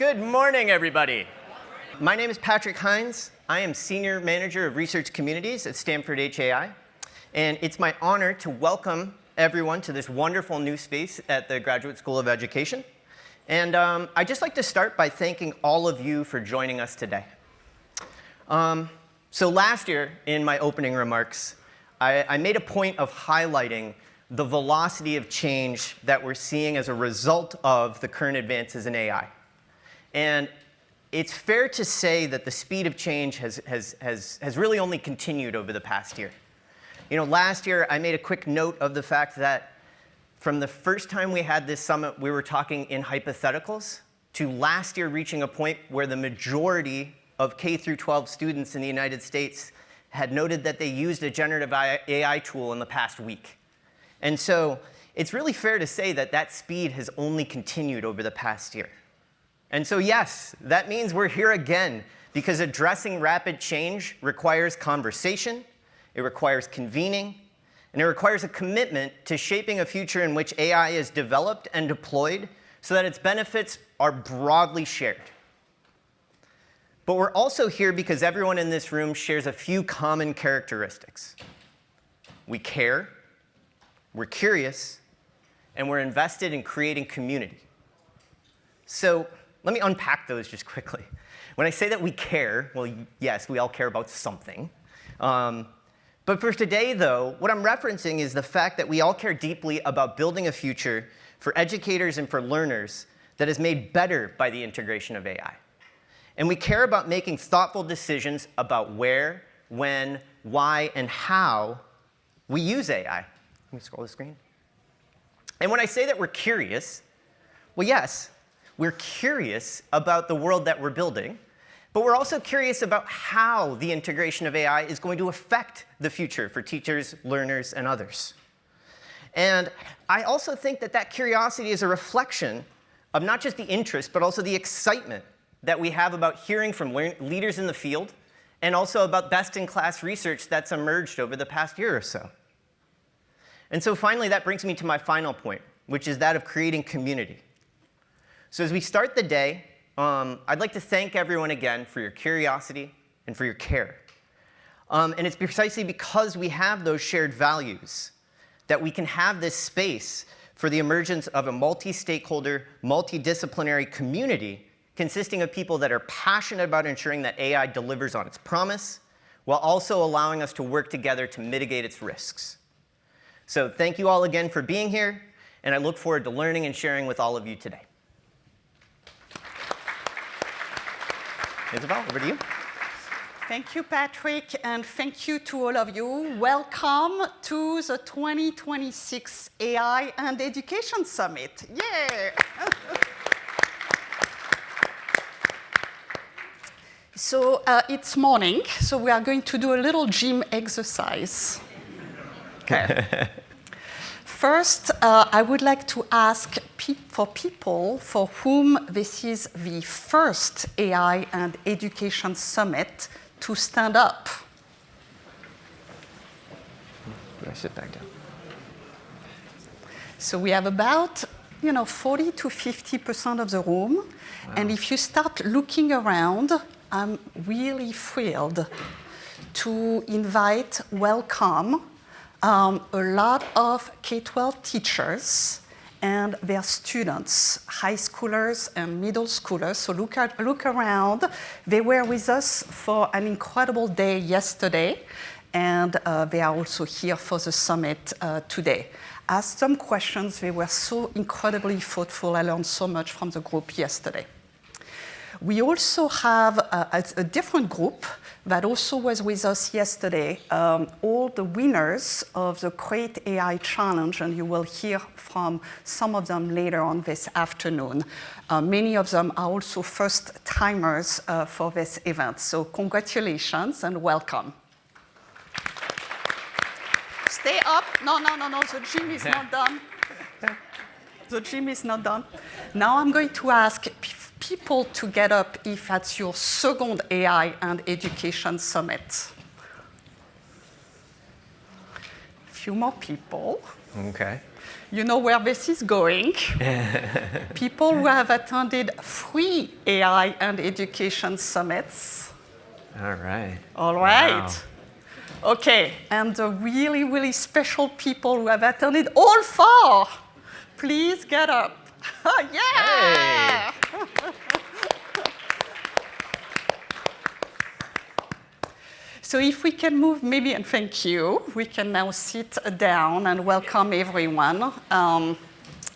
Good morning, everybody. My name is Patrick Hines. I am Senior Manager of Research Communities at Stanford HAI. And it's my honor to welcome everyone to this wonderful new space at the Graduate School of Education. And I'd just like to start by thanking all of you for joining us today. So last year, in my opening remarks, I made a point of highlighting the velocity of change that we're seeing as a result of the current advances in AI. And it's fair to say that the speed of change has really only continued over the past year. You know, last year, I made a quick note of the fact that from the first time we had this summit, we were talking in hypotheticals, to last year reaching a point where the majority of K through 12 students in the United States had noted that they used a generative AI tool in the past week. And so it's really fair to say that that speed has only continued over the past year. And so yes, that means we're here again, because addressing rapid change requires conversation, it requires convening, and it requires a commitment to shaping a future in which AI is developed and deployed so that its benefits are broadly shared. But we're also here because everyone in this room shares a few common characteristics. We care, we're curious, and we're invested in creating community. So let me unpack those just quickly. When I say that we care, well, yes, we all care about something. But for today, though, what I'm referencing is the fact that we all care deeply about building a future for educators and for learners that is made better by the integration of AI. And we care about making thoughtful decisions about where, when, why, and how we use AI. Let me scroll the screen. And when I say that we're curious, well, yes, we're curious about the world that we're building, but we're also curious about how the integration of AI is going to affect the future for teachers, learners, and others. And I also think that that curiosity is a reflection of not just the interest, but also the excitement that we have about hearing from leaders in the field, and also about best-in-class research that's emerged over the past year or so. And so finally, that brings me to my final point, which is that of creating community. So as we start the day, I'd like to thank everyone again for your curiosity and for your care. And it's precisely because we have those shared values that we can have this space for the emergence of a multi-stakeholder, multidisciplinary community consisting of people that are passionate about ensuring that AI delivers on its promise, while also allowing us to work together to mitigate its risks. So thank you all again for being here, and I look forward to learning and sharing with all of you today. Isabel, over to you. Thank you, Patrick, and thank you to all of you. Welcome to the 2026 AI and Education Summit. Yeah! So it's morning, so we are going to do a little gym exercise. Okay. First, I would like to ask for people for whom this is the first AI and Education Summit to stand up. I sit back down. So we have about 40 to 50% of the room. Wow. And if you start looking around, I'm really thrilled to welcome a lot of K-12 teachers and their students, high schoolers and middle schoolers. So look around. They were with us for an incredible day yesterday, and they are also here for the summit today. Asked some questions. They were so incredibly thoughtful. I learned so much from the group yesterday. We also have a different group that also was with us yesterday, all the winners of the Create AI Challenge, and you will hear from some of them later on this afternoon. Many of them are also first-timers for this event. So congratulations and welcome. Stay up. No, the gym is not done. The gym is not done. Now I'm going to ask people to get up if that's your second AI and Education Summit. few more people. Okay. You know where this is going. People who have attended 3 AI and education summits. All right. All right. Wow. Okay, and the really, really special people who have attended all 4, please get up. Yeah! Hey. So if we can move, maybe, and thank you, we can now sit down and welcome everyone.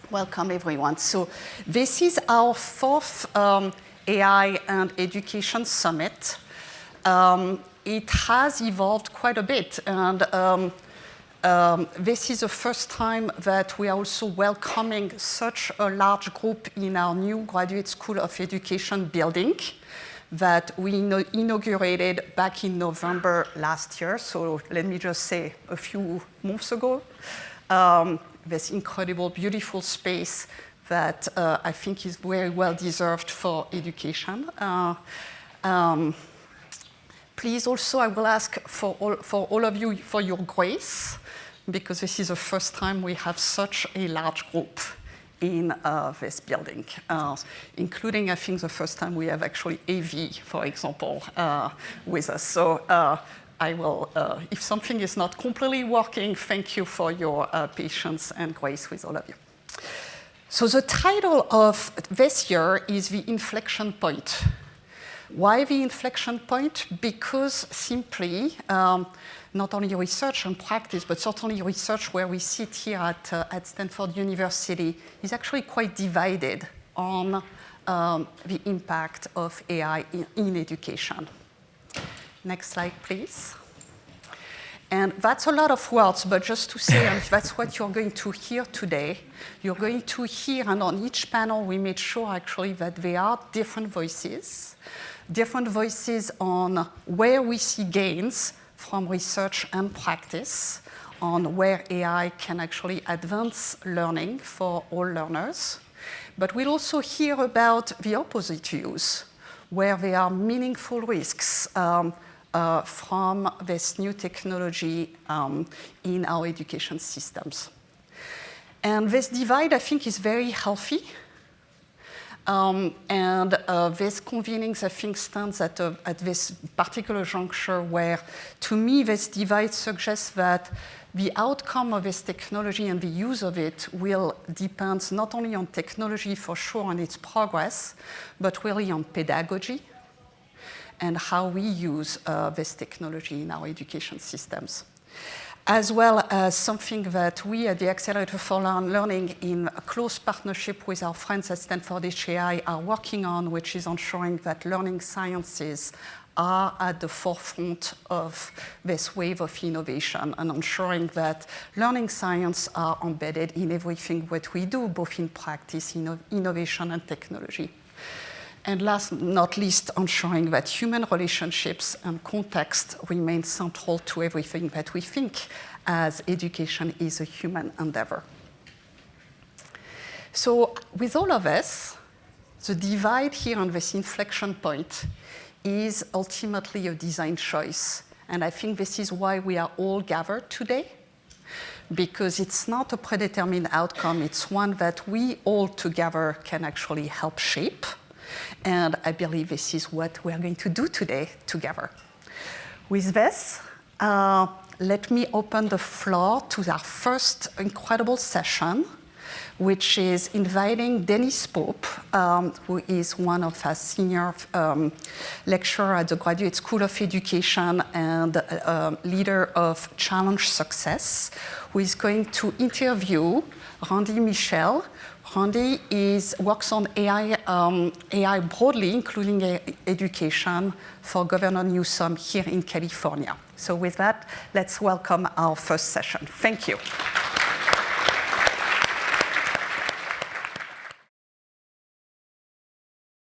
Welcome everyone. So this is our 4th AI and Education Summit. It has evolved quite a bit, and this is the first time that we are also welcoming such a large group in our new Graduate School of Education building that we inaugurated back in November last year. So let me just say a few months ago. This incredible, beautiful space that I think is very well deserved for education. Please also, I will ask for all of you for your grace, because this is the first time we have such a large group in this building, including, I think, the first time we have actually AV, for example, with us. So I will, if something is not completely working, thank you for your patience and grace with all of you. So the title of this year is The Inflection Point. Why the inflection point? Because simply, not only research and practice, but certainly research where we sit here at Stanford University is actually quite divided on the impact of AI in education. Next slide, please. And that's a lot of words, but just to say, that's what you're going to hear today. You're going to hear, and on each panel, we made sure actually that there are different voices on where we see gains from research and practice, on where AI can actually advance learning for all learners. But we'll also hear about the opposite views, where there are meaningful risks from this new technology in our education systems. And this divide, I think, is very healthy. This convenings, I think, stands at this particular juncture where, to me, this divide suggests that the outcome of this technology and the use of it will depend not only on technology, for sure, and its progress, but really on pedagogy and how we use this technology in our education systems, as well as something that we at the Accelerator for Learning, in a close partnership with our friends at Stanford HAI, are working on, which is ensuring that learning sciences are at the forefront of this wave of innovation, and ensuring that learning science are embedded in everything that we do, both in practice, innovation, and technology. And last but not least, ensuring that human relationships and context remain central to everything that we think, as education is a human endeavor. So with all of this, the divide here on this inflection point is ultimately a design choice. And I think this is why we are all gathered today, because it's not a predetermined outcome. It's one that we all together can actually help shape. And I believe this is what we are going to do today together. With this, let me open the floor to our first incredible session, which is inviting Dennis Pope, who is one of our senior lecturers at the Graduate School of Education and leader of Challenge Success, who is going to interview Randy Michel. Randy works on AI broadly, including education, for Governor Newsom here in California. So with that, let's welcome our first session. Thank you.